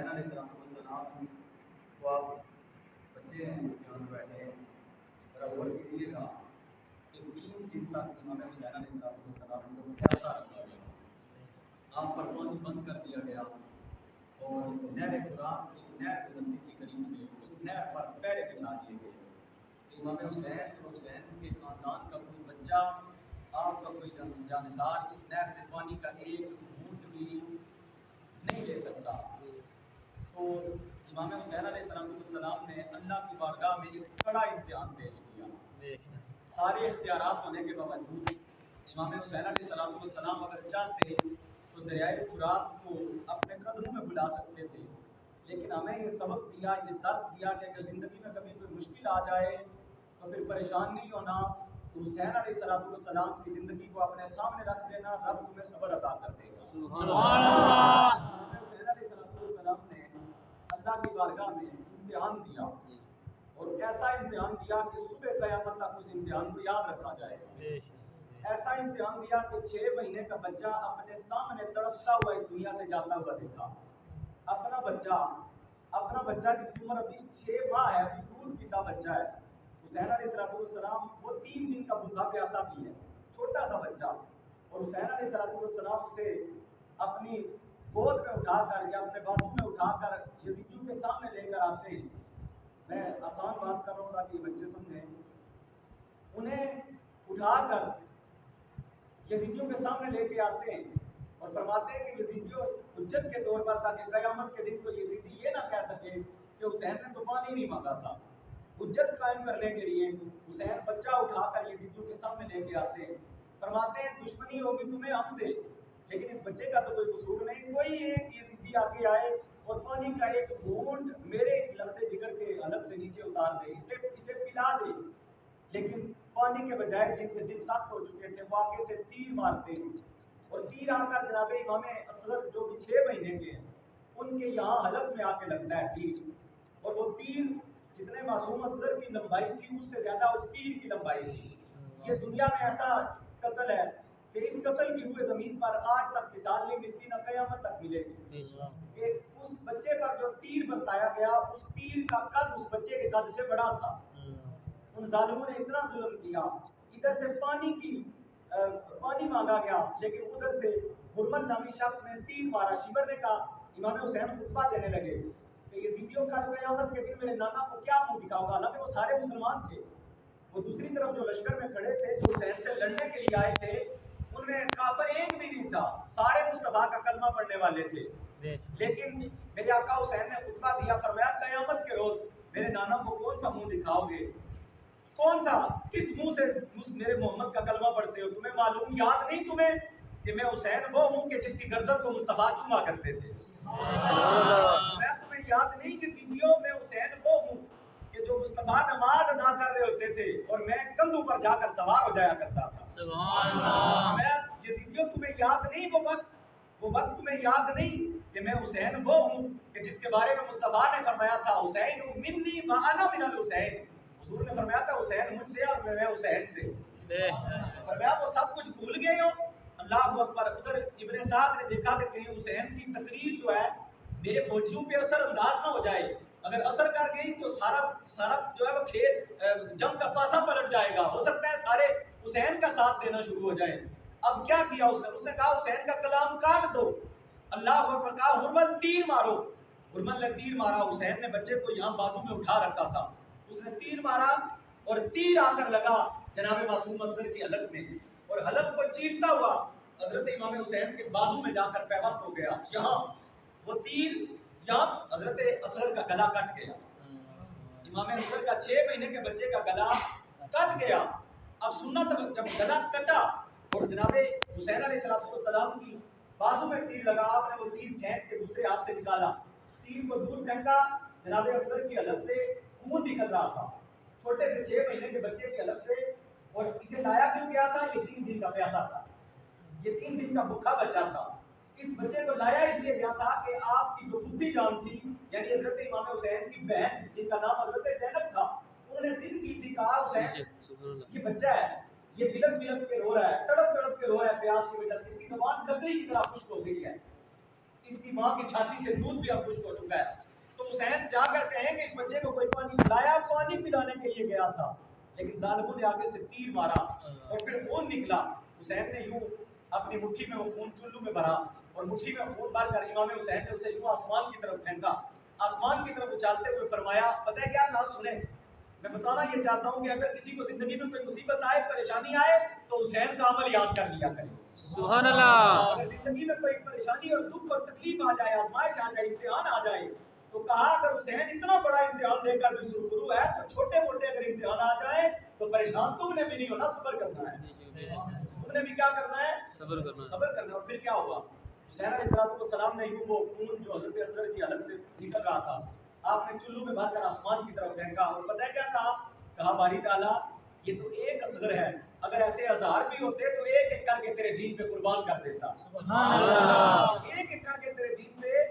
حسین علیہ السلام کو آپ بچے ہیں جو بیٹھے ہیں ذرا غور کیجیے گا کہ 3 دن تک امام حسین علیہ السلام کو پیاسا رکھا گیا، آپ پر پانی بند کر دیا گیا اور نہر فرات ایک نہر گزرتی تھی قریب سے، اس نہر پر پہرے بچھا دیے گئے کہ امام حسین اور حسین کے خاندان کا کوئی بچہ، آپ کا کوئی جانثار اس نہر سے پانی کا ایک گھونٹ بھی نہیں لے سکتا۔ تو امام حسین علیہ السلام نے اللہ کی بارگاہ میں ایک کڑا امتحان پیش کیا۔ سارے اختیارات ہونے کے باوجود امام حسین علیہ السلام اگر چاہتے تو دریائے فرات کو اپنے قدموں میں بلا سکتے تھے، لیکن ہمیں یہ سبق دیا، یہ درس دیا کہ اگر زندگی میں کبھی کوئی مشکل آ جائے تو پھر پریشان نہیں ہونا، حسین علیہ السلام کی زندگی کو اپنے سامنے رکھ دینا، رب تمہیں صبر عطا کر دے گا۔ سبحان اللہ۔ حسین علیہ السلام نے اللہ کی بارگاہ میں امتحان دیا اور ایسا امتحان دیا کہ صبح قیامت تک اس امتحان کو یاد رکھا جائے گا۔ ایسا امتحان دیا کہ 6 مہینے کا بچہ اپنے سامنے تڑپتا ہوا اس دنیا سے جاتا ہوا دیکھا۔ اپنا بچہ جس کی عمر ابھی 6 ماہ ہے، ابھی دودھ پیتا بچہ ہے، حسین علیہ السلام وہ 3 دن کا بھوکا پیاسا بھی ہے، چھوٹا سا بچہ، اور حسین علیہ السلام اسے اپنی گود میں اٹھا کر یا اپنے بازو میں اٹھا کر یزیدیوں کے سامنے لے کر آتے ہیں۔ میں آسان بات کر رہا ہوں تاکہ بچے سمجھیں۔ انہیں اٹھا کر یزیدیوں کے سامنے لے کے آتے ہیں اور فرماتے ہیں کہ یزیدیوں حجت کے طور پر، تاکہ قیامت کے دن کو یزیدی یہ نہ کہہ سکے کہ حسین نے تو پانی نہیں مانگا تھا، حجت قائم کرنے کے لیے حسین بچہ اٹھا کر یزیدیوں کے سامنے لے کے آتے ہیں۔ فرماتے ہیں دشمنی ہوگی تمہیں ہم سے، لیکن اس بچے کا تو کوئی قصور نہیں، کوئی ایک یزیدی آگے آئے اور پانی کا ایک گھونٹ میرے اس لختے جگر کے حلق سے نیچے اتار دے، اسے پلا دے۔ لیکن پانی کے بجائے جن کے دل سخت ہو چکے تھے وہ آگے سے تیر مارتے ہیں، اور تیر آ کر جناب امام اصغر جو کہ 6 مہینے کے ہیں ان کے یہاں حلق میں آ کے لگتا ہے تیر، اور وہ تیر جتنے معصوم اصغر کی لمبائی تھی اس سے زیادہ اس تیر کی لمبائی تھی۔ یہ دنیا میں ایسا قتل ہے کہ اس قتل کی ہوئے زمین پر آج تک مثال نہیں ملتی، نہ قیامت تک ملے گی، کہ اس بچے پر جو تیر برسایا گیا اس تیر کا قد اس بچے کے قد سے بڑا تھا۔ ان ظالموں نے اتنا ظلم کیا، ادھر سے پانی مانگا گیا، لیکن ادھر سے حرمل نامی شخص نے تیر مارا۔ شیبر نے کہا، امام حسین خطبہ دینے لگے کہ یزیدیوں کا قیامت کے دن میرے نانا کو کیا منہ دکھاؤ گا، حالانکہ وہ سارے مسلمان تھے۔ وہ دوسری طرف جو لشکر میں کھڑے تھے جو حسین سے لڑنے کے لیے آئے تھے ان میں کافر ایک بھی نہیں تھا، سارے مصطفیٰ کا کلمہ پڑھنے والے تھے، لیکن میرے آقا حسین نے خطبہ دیا، فرمایا قیامت کے روز میرے نانا کو کون سا منہ دکھاؤ گے، کون سا، کس منہ سے میرے محمد کا کلمہ پڑھتے ہو، تمہیں معلوم یاد نہیں تمہیں کہ میں حسین وہ ہوں کہ جس کی گردن کو مصطفیٰ چوما کرتے تھے، میں تمہیں یاد نہیں کہ یزیدیوں میں حسین وہ ہوں کہ جو مصطفیٰ نماز ادا کر رہے ہوتے تھے اور میں کندھوں پر جا کر سوار ہو جایا کرتا تھا۔ میں یزیدیوں تمہیں یاد نہیں وہ وقت تمہیں یاد نہیں کہ میں حسین وہ ہوں کہ جس کے بارے میں مصطفیٰ نے فرمایا تھا حسین منی وانا من الحسین، حضور نے فرمایا تھا حسین مجھ سے اور میں حسین سے، فرمایا وہ سب کچھ بھول گئے ہو۔ اللہ اکبر۔ ادھر ابن سعد نے دیکھا کہ کہیں حسین کی تقریر جو ہے میرے فوجیوں پہ اثر انداز نہ ہو جائے، اگر اثر کر گئی تو سارا جو ہے وہ کھیل جنگ کا پاسا پلٹ جائے گا، ہو سکتا ہے سارے حسین کا ساتھ دینا شروع ہو جائے۔ اب کیا کیا اس نے کہا حسین کا کلام کاٹ دو، اللہ اکبر، کہا حرمل تیر مارو، حرمل نے تیر مارا، حسین نے بچے کو یہاں بازو میں اٹھا رکھا تھا، اس نے تیر مارا اور تیر آ کر لگا جناب معصوم اصغر کی حلق میں، اور حلق کو چیرتا ہوا حضرت امام حسین کے بازو میں جا کر پیوست ہو گیا، یہاں وہ تیر یہاں حضرت اصغر کا گلا کٹ گیا، امام اصغر کا 6 مہینے کے بچے کا گلا کٹ گیا۔ اب سننا تھا جب گلا کٹا اور جناب حسین علیہ السلام کی بازو میں تیر لگا، آپ نے وہ تیر کھینچ کے دوسرے ہاتھ سے نکالا، تیر کو دور پھینکا، جناب اصغر کی حلق سے خون نکل رہا تھا، چھوٹے سے 6 مہینے کے بچے کی حلق سے، اور اسے لایا کیوں گیا تھا؟ یہ 3 دن کا پیاسا تھا، یہ 3 دن کا بھوکا بچہ تھا۔ اس بچے کو لایا اس لیے گیا تھا کہ آپ کی جو بھوکی جان تھی یعنی حضرت امام حسین کی بہن جن کا نام حضرت زینب تھا، انہوں نے ضد کی تھی، کہا حسین یہ بچہ ہے، یہ بلک بلک کے رو رہا ہے، تڑپ تڑپ کے رو رہا ہے پیاس کی وجہ سے، اس کی زبان لکڑی کی طرح خشک ہو گئی ہے، اس کی ماں کی چھاتی سے دودھ بھی اب خشک ہو چکا ہے. تو حسین جا کر کہیں کہ اس بچے کو کوئی پانی پلایا, پانی پلانے کے لیے گیا تھا, لیکن ظالموں نے آگے سے تیر مارا اور پھر خون نکلا. حسین نے یوں اپنی مٹھی میں وہ خون چلو میں بھرا اور مٹھی میں خون بھر کر امام حسین نے اسے یوں آسمان کی طرف پھینکا. آسمان کی طرف اچھالتے ہوئے فرمایا, پتہ ہے کیا کہا, سنیں, میں بتانا یہ چاہتا ہوں کہ اگر کسی کو زندگی میں کوئی مصیبت آئے, پریشانی آئے, تو حسین کا عمل یاد کر لیا کرے. سبحان اللہ. اگر زندگی میں کوئی پریشانی اور دکھ اور تکلیف آ جائے, آزمائش آ جائے, امتحان آ جائے, تو کہا اگر حسین اتنا بڑا امتحان دے کر بھی سرخرو ہے, تو چھوٹے موٹے اگر امتحان آ جائیں تو پریشان تم نے بھی نہیں ہونا, صبر کرنا ہے. تم نے بھی کیا کرنا ہے, صبر کرنا. صبر کرنا. اور پھر کیا ہوا, حسین علیہ السلام نے یوں وہ خون جو حضرت اصغر کی حلق سے نکل رہا تھا, آپ نے چلو میں بھر کر آسمان کی طرف پھینکا اور پتہ ہے کیا کہا, باری تعالیٰ یہ تو ایک اصغر ہے, اگر ایسے ہزار بھی ہوتے تو ایک ایک کر کے تیرے دین پہ قربان کر دیتا. سبحان اللہ. ایک ایک کر کے تیرے دین پہ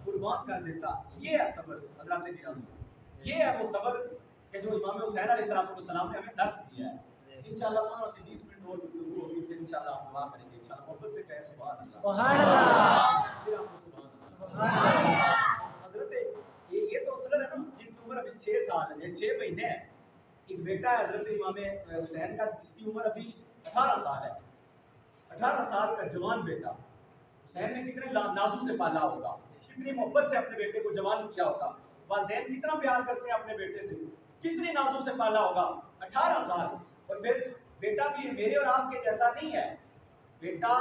قربان کر دیتا. یہ ہے صبر حضرات گرامی, یہ ہے وہ صبر کہ جو امام حسین علیہ السلام نے ہمیں درس دیا ہے. انشاءاللہ 15 سے 20 منٹ اور گفتگو ہوگی, پھر انشاءاللہ ہم دعا کریں گے. انشاءاللہ محبت سے کہیں سبحان اللہ, سبحان اللہ. پھر آپ کو سبحان اللہ. حضرت یہ تو اصغر ہے نا, جن کی عمر ابھی 6 سال ہے, 6 مہینے ہے. ایک بیٹا ہے حضرت امام حسین کا جس کی عمر ابھی 18 سال ہے. 18 سال کا جوان بیٹا. حسین نے کتنے نازوں سے پالا ہوگا, کتنی محبت سے اپنے بیٹے کو جوان کیا ہوگا, والدین کتنا پیار کرتے ہیں اپنے بیٹے سے, کتنی نازوں سے پالا ہوگا. 18 سال. اور پھر بیٹا بھی میرے اور آپ کے جیسا نہیں ہے. بیٹا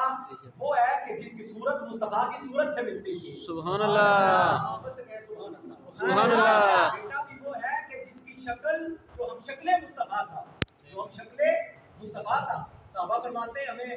وہ ہے کہ جس کی صورت مصطفیٰ کی صورت سے ملتی تھی. سبحان اللہ. محبت سے کہیں سبحان اللہ. سبحان اللہ. بیٹا بھی وہ ہے کہ جس کی شکل جو ہم شکل مصطفیٰ تھا, جو ہم شکل مصطفیٰ تھا. صحابہ فرماتے ہیں ہمیں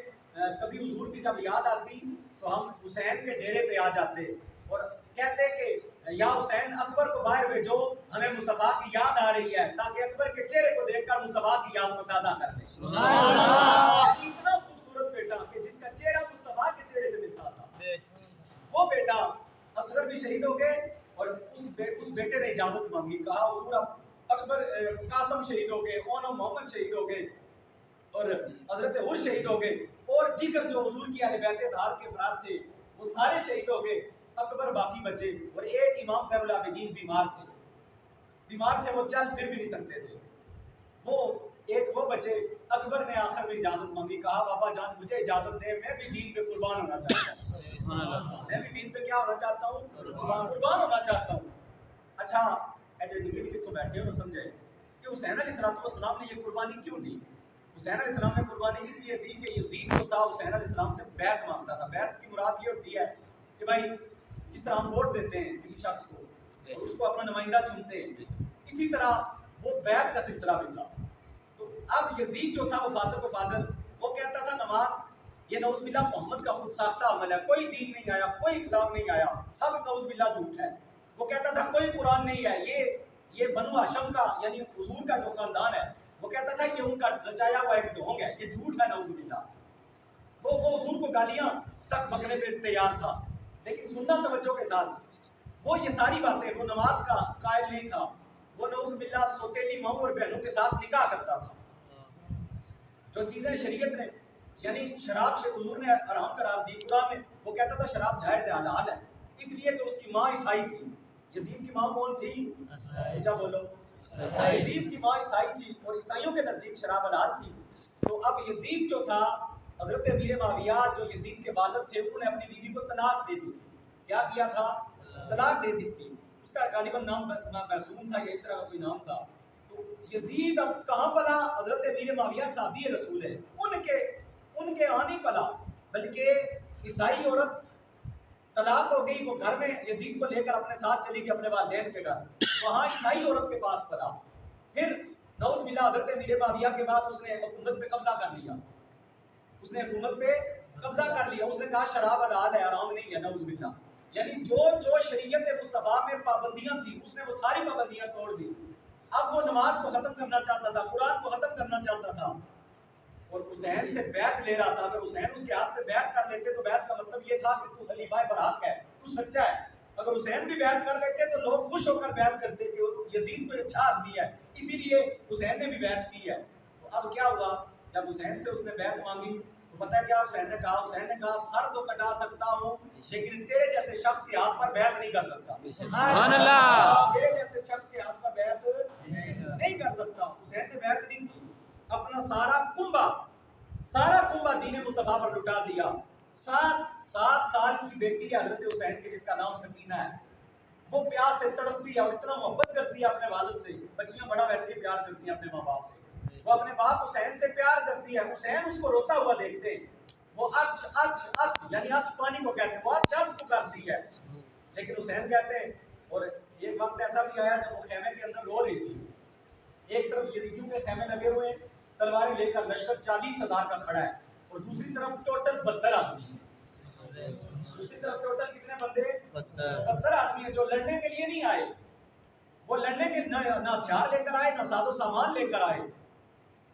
کبھی حضور کی جب یاد آتی تو ہم حسین کے ڈیرے پہ آ جاتے اور کہتے کہ یا حسین اکبر کو باہر بھیجو, ہمیں مصطفیٰ کی یاد آ رہی ہے, تاکہ اکبر کے چہرے کو دیکھ کر مصطفیٰ کی یاد کو تازہ کر لیں. سبحان اللہ. اتنا خوبصورت بیٹا کہ جس کا چہرہ مصطفیٰ کے چہرے سے ملتا تھا. وہ بیٹا اصغر بھی شہید ہو گئے اور اس بیٹے نے اجازت مانگی, کہا حضور اکبر قاسم شہید ہو گئے, اونو محمد شہید ہو گئے اور حضرت عمر شہید ہو گئے, اور دیگر جو حضور کی اہل بیت دار کے افراد تھے وہ سارے شہید ہو گئے, اکبر باقی بچے. اور ایک امام صاحب العابدین بیمار تھے, وہ چل پھر بھی نہیں سکتے تھے. وہ بچے. اکبر نے آخر میں اجازت مانگی, کہا بابا جان مجھے اجازت دے, میں بھی دین پہ قربان ہونا چاہتا ہوں. میں بھی دین پہ کیا ہونا چاہتا ہوں, قربان ہونا چاہتا ہوں. اچھا ایسے نکل کے تو بیٹھے ہو, سمجھے کہ حسین علیہ السلام نے یہ قربانی کیوں دی. حسین علیہ السلام نے قربانی اس لیے دی کہ یزید جو تھا حسین علیہ السلام سے بیعت مانگتا تھا. بیعت کی مراد یہ ہوتی ہے کہ بھائی جس طرح ہم ووٹ دیتے ہیں کسی شخص کو اور اس کو اپنا نمائندہ چنتے ہیں, اسی طرح وہ بیعت کا سلسلہ بھی تھا. تو اب یزید جو تھا وہ فاسق و فاضل, وہ کہتا تھا نماز یہ نعوذ باللہ محمد کا خود ساختہ عمل ہے, کوئی دین نہیں آیا, کوئی اسلام نہیں آیا, سب نعوذ باللہ جھوٹ ہے. وہ کہتا تھا کوئی قرآن نہیں ہے, یہ بنو ہاشم کا یعنی حضور کا جو خاندان ہے, وہ کہتا تھا کہ ان کا رچایا ہوا ایک ڈھونگ ہے, یہ جھوٹ ہے نعوذ باللہ. وہ حضور کو گالیاں تک بکنے پہ تیار تھا, لیکن سننا توجہ کے ساتھ, وہ یہ ساری باتیں, وہ نماز کا قائل نہیں تھا, وہ نعوذ باللہ سوتیلی ماؤں اور بہنوں کے ساتھ نکاح کرتا تھا. جو چیزیں شریعت نے یعنی شراب سے حضور نے حرام قرار دی قرآن میں, وہ کہتا تھا شراب جائز ہے, حلال ہے, اس لیے کہ اس کی ماں عیسائی تھی. یزید کی ماں کون تھی, اچھا بولو, یزید کی ماں عیسائی تھی اور عیسائیوں کے نزدیک شراب حلال تھی. تو اب یزید جو تھا, حضرت امیر معاویہ جو یزید کے والد تھے, انہوں نے اپنی بیوی کو طلاق دے دی تھی. کیا کیا تھا, طلاق دے دی تھی. اس کا غالباً نام معصوم تھا یا اس طرح کا کوئی نام تھا. تو یزید اب کہاں پلا, حضرت امیر معاویہ صحابی رسول ہے, ان کے آنے پلا, بلکہ عیسائی عورت طلاق ہو گئی, وہ گھر میں یزید کو لے کر اپنے ساتھ چلی گئی اپنے والدین کے گھر, وہاں عیسائی عورت کے پاس پلا. پھر نعوذ باللہ حضرت امیر معاویہ کے بعد اس نے حکومت پہ قبضہ کر لیا, اس نے کہا شراب حلال ہے, حرام نہیں ہے, نعوذ باللہ. یعنی جو شریعت مصطفیٰ میں پابندیاں تھیں اس نے وہ ساری پابندیاں توڑ دی. اب وہ نماز کو ختم کرنا چاہتا تھا, قرآن کو ختم کرنا چاہتا تھا, اور حسین سے بیعت لے رہا تھا. اگر حسین اس کے ہاتھ پہ بیعت کر لیتے تو بیعت کا مطلب یہ تھا کہ تو خلیفہ برحق ہے, تو سچا ہے. اگر حسین بھی بیعت کر لیتے تو لوگ خوش ہو کر بیعت کرتے کہ یزید کوئی اچھا آدمی ہے, اسی لیے حسین نے بھی بیعت کی ہے. تو اب کیا ہوا, جب حسین سے اس نے بیعت مانگی تو پتہ ہے کیا حسین نے کہا, سر تو کٹا سکتا ہوں لیکن تیرے جیسے شخص کے ہاتھ پر بیعت نہیں کر سکتا. سبحان اللہ. تیرے جیسے شخص کے ہاتھ پر بیعت نہیں کر سکتا. حسین نے بیعت نہیں کی. اپنا سارا کنبہ دین مصطفیٰ پر لٹا دیا. 7 سال اس کی بیٹی ہے حضرت حسین کی جس کا نام سکینہ ہے. وہ پیاس سے تڑپتی ہے اور اتنا محبت کرتی ہے اپنے والد سے. بچیاں بڑا ویسے ہی پیار کرتی ہیں اپنے ماں باپ سے. وہ اپنے باپ حسین سے پیار کرتی ہے. حسین اس کو روتا ہوا دیکھتے ہیں. وہ اچ یعنی اچ پانی کو کہتے ہیں. وہ اچ کو کرتی ہے. لیکن حسین کہتے ہیں. اور ایک وقت ایسا بھی آیا جب وہ خیمے کے اندر رو رہی تھی. ایک طرف یزیدیوں کے خیمے لگے ہوئے ہیں, تلواریں لے کر لشکر 40,000 کا کھڑا ہے, اور دوسری طرف ٹوٹل 72 آدمی ہیں. دوسری طرف ٹوٹل کتنے بندے؟ 72 آدمی ہیں جو لڑنے کے لیے نہیں آئے. وہ لڑنے کے نہ ہتھیار لے کر آئے نہ ساز و سامان لے کر آئے.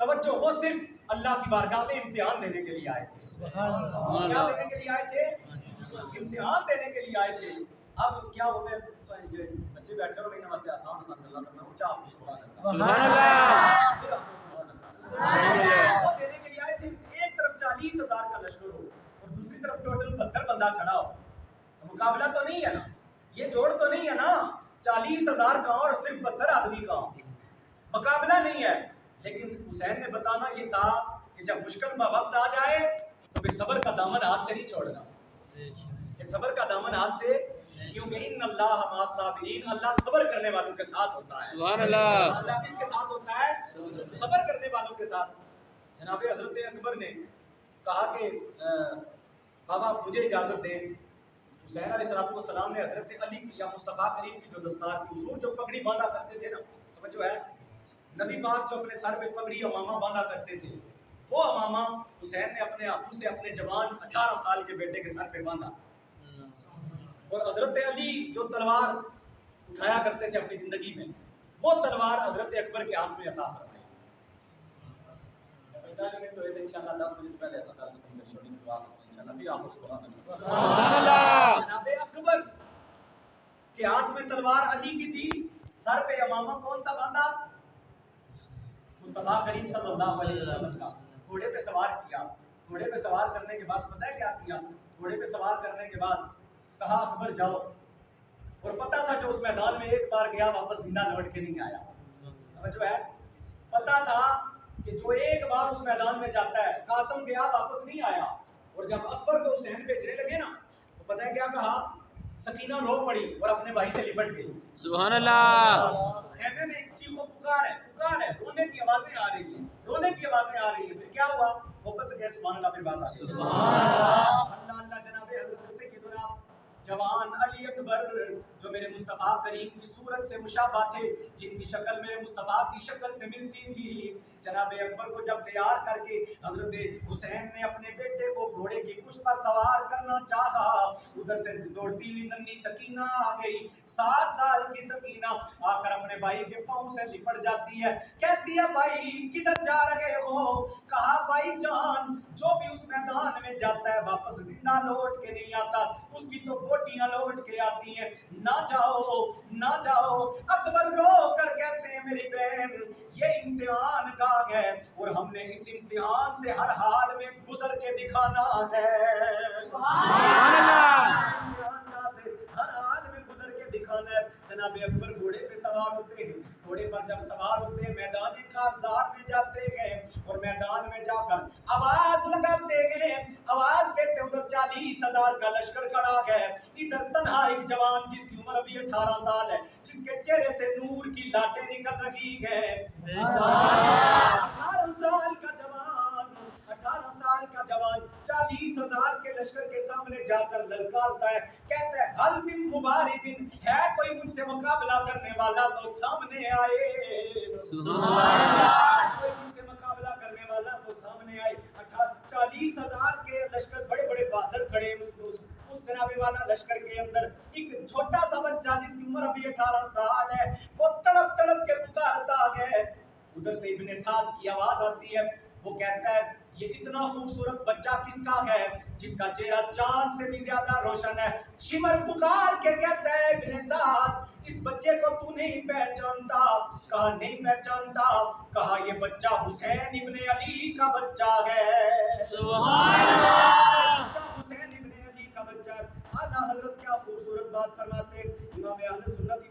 توجہ, وہ صرف اللہ کی بارگاہ میں امتحان دینے کے لیے آئے تھے. کیا دینے کے لیے آئے تھے؟ امتحان دینے کے لیے آئے تھے. اب کیا ہو گئے بچے بیٹھ کر میں نماز آسان اللہ کرنا اونچا آپ سبحان اللہ. وہ دینے کے لیے آئے تھے. ایک طرف 40,000 کا لشکر ہو اور دوسری طرف ٹوٹل 72 بندہ کھڑا ہو. مقابلہ تو نہیں ہے نا, یہ جوڑ تو نہیں ہے نا. 40,000 کا اور صرف 72 آدمی کا مقابلہ نہیں ہے. لیکن حسین نے بتانا یہ تھا کہ جب مشکل وقت آ جائے تو پھر صبر کا دامن ہاتھ سے نہیں چھوڑنا. کہ صبر کا دامن ہاتھ سے, کیونکہ ان اللہ مع الصابرین, اللہ صبر کرنے والوں کے ساتھ ہوتا ہے. سبحان اللہ. اللہ کس کے ساتھ ہوتا ہے؟ صبر کرنے والوں کے ساتھ. جناب حضرت اکبر نے کہا کہ بابا مجھے اجازت دیں. حسین علیہ السلام نے حضرت علی کی یا مصطفیٰ کریم کی جو دستار تھی, حضور جو پگڑی باندھا کرتے تھے نا, توجہ ہے, نبی پاک جو اپنے سر پہ پگڑی امامہ باندھا کرتے تھے, وہ امامہ حسین نے اپنے ہاتھوں سے اپنے جوان 18 سال کے بیٹے کے سر پہ باندھا. اور حضرت علی جو تلوار اٹھایا کرتے تھے اپنی زندگی میں, وہ تلوار حضرت اکبر کے ہاتھ میں عطا فرمائی. تو انشاءاللہ 10 بجے پہلے ایسا کر سکتے ہیں چھوٹی دعا کرتے ہیں انشاءاللہ. پھر آپ کو سبحان اللہ. جناب اکبر کے ہاتھ میں تلوار علی کی تھی, سر پہ امامہ کون سا باندھا؟ مصطفیٰ کریم صلی اللہ علیہ وسلم کا. گھوڑے پہ سوار کیا. گھوڑے پہ سوار کرنے کے بعد پتہ ہے کیا کیا؟ گھوڑے پہ سوار کرنے کے بعد کہا اکبر جاؤ. اور پتا تھا جو اس میدان میں ایک بار گیا واپس زندہ لوٹ کے نہیں آیا. جو ہے پتا تھا کہ جو ایک بار اس میدان میں جاتا ہے, قاسم گیا واپس نہیں آیا. اور جب اکبر کو حسین بھیجنے لگے نا تو پتہ ہے کیا کہا؟ سکینہ رو پڑی اور اپنے بھائی سے لپٹ گئی. سبحان اللہ. خیمے میں ایک چیخ و پکار ہے, رونے کی آوازیں آ رہی ہیں, رونے کی آوازیں آ رہی ہیں. پھر کیا ہوا؟ واپس گئے سبحان اللہ. پھر بات آ گئی سبحان اللہ. اللہ جناب حضرت سیدنا جوان علی اکبر جو میرے مصطفیٰ کریم کی صورت سے مشابہ تھے, جن کی شکل میرے مصطفیٰ کی شکل سے ملتی تھی, جناب اکبر کو جب تیار کر کے حضرت حسین نے اپنے بیٹے کو گھوڑے کی پشت پر سوار کرنا چاہا, ادھر سے دوڑتی ہوئی ننھی سکینہ آ گئی. 7 سال کی سکینہ آ کر اپنے بھائی کے پاؤں سے لپٹ جاتی ہے. کہتی ہے بھائی کدھر جا رہے ہو؟ کہا بھائی جان جو بھی اس میدان میں جاتا ہے واپس زندہ لوٹ کے نہیں آتا, اس کی تو بوٹیاں لوٹ کے آتی ہیں. نہ جاؤ نہ جاؤ. اکبر رو کر کہتے ہیں میری بہن یہ امتحان گاہ ہے اور ہم نے اس امتحان سے ہر حال میں گزر کے دکھانا ہے. سبحان اللہ. سے ہر حال میں گزر کے دکھانا ہے. جناب اکبر گھوڑے پہ سوار ہوتے ہیں. گھوڑے پر جب سوار ہوتے ہیں میدان کارزار میں جاتے ہیں اور میدان میں جا کر آواز لگاتے ہیں, آواز دیتے ادھر 40,000 کا لشکر کھڑا ہے. ادھر تنہا ایک جوان جس کی عمر ابھی 18 سال ہے, جس کے چہرے سے نور کی لاٹیں نکل رہی ہے. 18 سال کا جوان, 18 سال کا جوان 40,000 کے لشکر کے سامنے جا کر للکارتا ہے. کہتا ہے حل من مبارزن, ہے کوئی مجھ سے مقابلہ کرنے والا تو سامنے آئے. کوئی مجھ سے مقابلہ کرنے والا تو سامنے آئے. 40,000 کے لشکر بڑے بڑے بہادر کھڑے اس جناب والا لشکر کے اندر. ایک چھوٹا سا بچہ جس کی عمر ابھی 18 سال ہے وہ تڑپ تڑپ کے پکارتا ہے. ادھر سے ابن سعد کی آواز آتی ہے, وہ کہتا ہے یہ اتنا خوبصورت بچہ کس کا ہے جس کا چہرہ چاند سے بھی زیادہ روشن ہے. شمر پکار کے کہتا ہے ابن سعد اس بچے کو تو نہیں پہچانتا. کہا نہیں پہچانتا. کہا یہ بچہ حسین ابن علی کا بچہ ہے. سبحان اللہ. حسین ابن علی کا بچہ.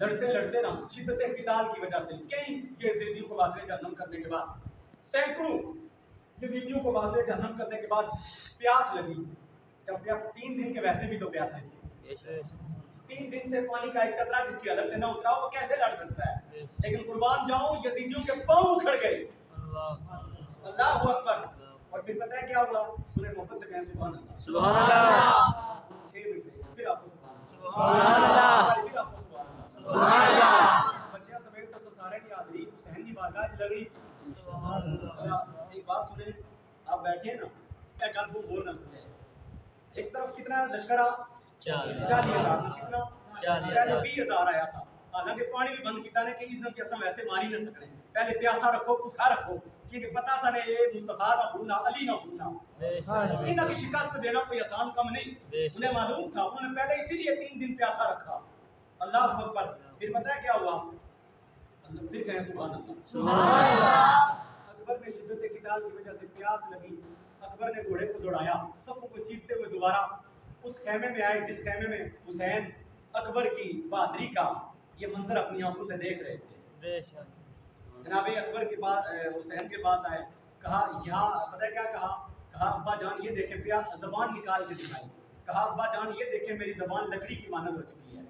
لڑتے لڑتے نا شدت قتال کی وجہ سے کئی یزیدیوں کو واصل جہنم کرنے کے بعد سینکڑوں یزیدیوں کو واصل جہنم کرنے کے بعد پیاس لگی. جب 3 دن کے ویسے بھی تو پیاسے تھے, 3 دن سے پانی کا ایک قطرہ جس کی حلق سے نہ اترا وہ کیسے لڑ سکتا ہے؟ لیکن قربان جاؤں یزیدیوں کے پاؤں اکھڑ گئے. اللہ اکبر. اور پھر پتہ ہے کیا ہوا؟ سورہ محبت سے کہیں سبحان اللہ. سبحان اللہ. 6 منٹ رہے پھر آپ کو سبحان اللہ. پھر آپ کو سبحان اللہ. سبحان اللہ. بچیاں سمیت تو سارے کی حاضری حسین کی بارگاہ لگڑی. سبحان اللہ. ایک بات سنیں, آپ بیٹھے نا کیا کل کو بولنا چاہیے. ایک طرف کتنا لشکر 40,000 کتنا 20,000 آیا سا. حالانکہ پانی بھی بند کیتا نے کہ اس نے کہ اساں ویسے ماری نہ سکنے, پہلے پیاسا رکھو بھوکا رکھو کیونکہ پتہ سا نے یہ مصطفیٰ نہ ہونا علی نہ ہونا انہاں کی شکست دینا کوئی آسان کم نہیں. انہیں معلوم تھا, انہوں نے پہلے اسی لیے 3 دن پیاسا رکھا. اللہ اکبر. پھر پتہ ہے کیا ہوا؟ پھر کہیں سبحان اللہ. سبحان اللہ. اکبر نے شدت قتال کی وجہ سے پیاس لگی. اکبر نے گھوڑے کو دوڑایا, صفوں کو چیرتے ہوئے دوبارہ اس خیمے میں آئے جس خیمے میں حسین اکبر کی بہادری کا یہ منظر اپنی آنکھوں سے دیکھ رہے تھے. جناب اکبر کے پاس حسین کے پاس آئے, کہا یہاں پتہ ہے کیا کہا؟ کہا ابا جان یہ دیکھیں, پیا زبان نکال کے دکھائی. کہا ابا جان یہ دیکھیں میری زبان لکڑی کی مانند ہو چکی ہے,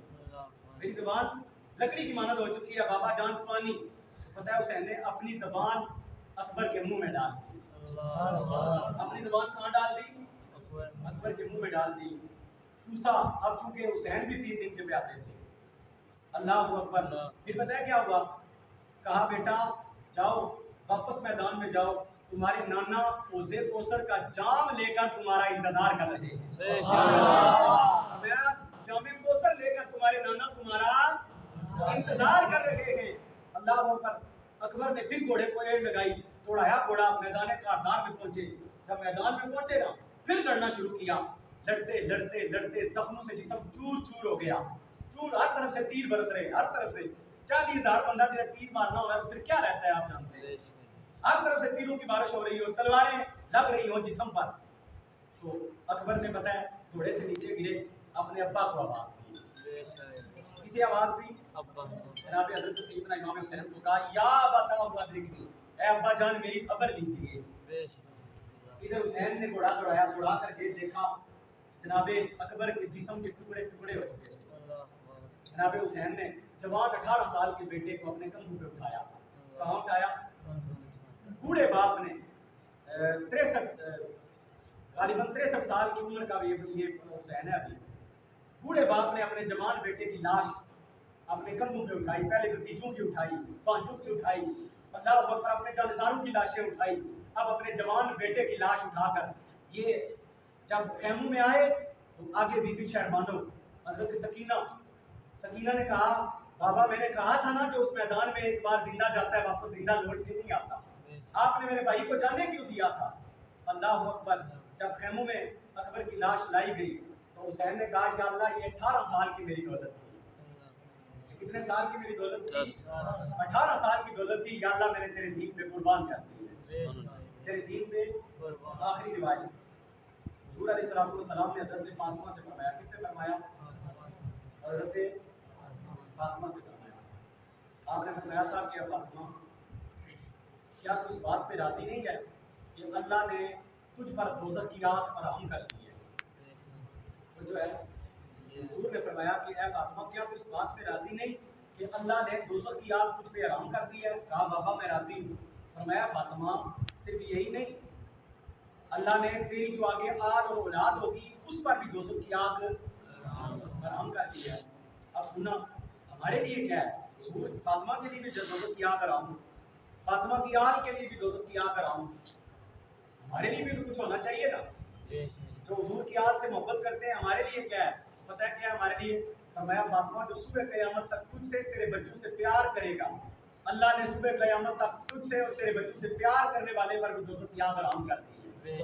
میری زبان لکڑی کی مانند ہو چکی ہے. بابا جان پانی. پتہ ہے حسین نے اپنی زبان اکبر کے منہ میں ڈال دی. اپنی زبان کہاں ڈال دی؟ اکبر کے منہ میں ڈال دی, چوسا. اب چونکہ حسین بھی 3 دن کے پیاسے تھے. اللہ اکبر. پھر پتہ ہے کیا ہوا؟ کہا بیٹا جاؤ واپس میدان میں جاؤ, تمہارے نانا اوزے کوثر کا جام لے کر تمہارا انتظار کر رہے ہیں. جام کوثر لے کر تمہارے نانا تمہارا انتظار کر رہے ہیں. اللہ اکبر. اکبر نے پھر گھوڑے کو ایڑ لگائی, دوڑایا گھوڑا, میدان کارزار میں پہنچے. جب میدان میں پہنچے نا پھر لڑنا شروع کیا. لڑتے لڑتے لڑتے زخموں سے جسم چور چور ہو گیا. چور, ہر طرف سے تیر برس رہے, ہر طرف سے. 40,000 بندہ جب تیر مارنا ہوا تو پھر کیا رہتا ہے آپ جانتے ہیں. ہر طرف سے تیروں کی بارش ہو رہی ہو, تلواریں لگ رہی ہو جسم پر. تو اکبر نے پتہ ہے گھوڑے سے نیچے گرے, اپنے ابا کو آواز دی. کسی آواز دی؟ جناب حضرت سیدنا امام حسین کو کہا یا بتا ہوا ادرکنی, اے ابا جان میری خبر لیجیے. ادھر حسین نے گھوڑا دوڑایا, دوڑا کر کے دیکھا جناب اکبر کے جسم کے ٹکڑے ٹکڑے ہو چکے. جناب حسین نے جوان 18 سال کے بیٹے کو اپنے کندھوں پہ اٹھایا. کہاں اٹھایا؟ بوڑھے باپ نے 63 سال کی عمر کا یہ حسین ہے ابھی. بوڑھے باپ نے اپنے جوان بیٹے کی لاش اپنے کندھوں پہ اٹھائی. پہلے بھتیجوں کی اٹھائی, بھانجوں کی اٹھائی, اللہ اکبر, اپنے جانساروں کی لاشیں اٹھائی. اب اپنے جوان بیٹے کی لاش اٹھا کر یہ جب خیموں میں آئے تو آگے بی بی شہربانو حضرت سکینہ نے کہا بابا میں نے کہا تھا نا جو اس میدان میں ایک بار زندہ جاتا ہے واپس زندہ لوٹ کے نہیں آتا, آپ نے میرے بھائی کو جانے کیوں دیا تھا؟ اللہ اکبر. جب خیموں میں اکبر کی لاش لائی گئی تو حسین نے کہا یا اللہ یہ 18 سال کی میری دولت تھی. کتنے سال کی میری دولت تھی؟ 18 سال کی دولت تھی. یا اللہ میں نے تیرے دین پہ قربان کر دی, تیرے دین پہ. آخری روایت حضور علیہ السلام نے حضرت فاطمہ سے فرمایا. کس سے فرمایا؟ حضرت فاطمہ سے فرمایا. آپ نے فرمایا تھا کہ فاطمہ کیا تو اس بات پہ راضی نہیں ہے کہ اللہ نے تجھ پر دوزخ کی آگ حرام کر دی ہے؟ وہ جو ہے حضور نے فرمایا کہ اے فاطمہ کیا تو اس بات پہ راضی نہیں کہ اللہ نے دوزخ کی آگ تجھ پہ حرام کر دی ہے؟ کہا بابا میں راضی ہوں. فرمایا فاطمہ صرف یہی نہیں, اللہ نے تیری جو آگے آل اور اولاد ہوگی اس پر بھی دوزخ کی آگ حرام کر دی ہے. اب سننا ہمارے لیے کیا ہے؟ حضور فاطمہ کے لیے بھی دوزخ کی آگ حرام, فاطمہ کی آل کے لیے بھی دوزخ کی آگ حرام. ہمارے لیے بھی تو کچھ ہونا چاہیے نا. جو حضور کی آل سے محبت کرتے ہیں ہمارے لیے کیا ہے؟ پتہ ہے کیا ہے ہمارے لیے؟ فرمایا فاطمہ جو صبح قیامت تک تجھ سے تیرے بچوں سے پیار کرے گا, اللہ نے صبح قیامت تک تجھ سے اور تیرے بچوں سے پیار کرنے والے پر بھی دوزخ کی آگ حرام کر دی ہے.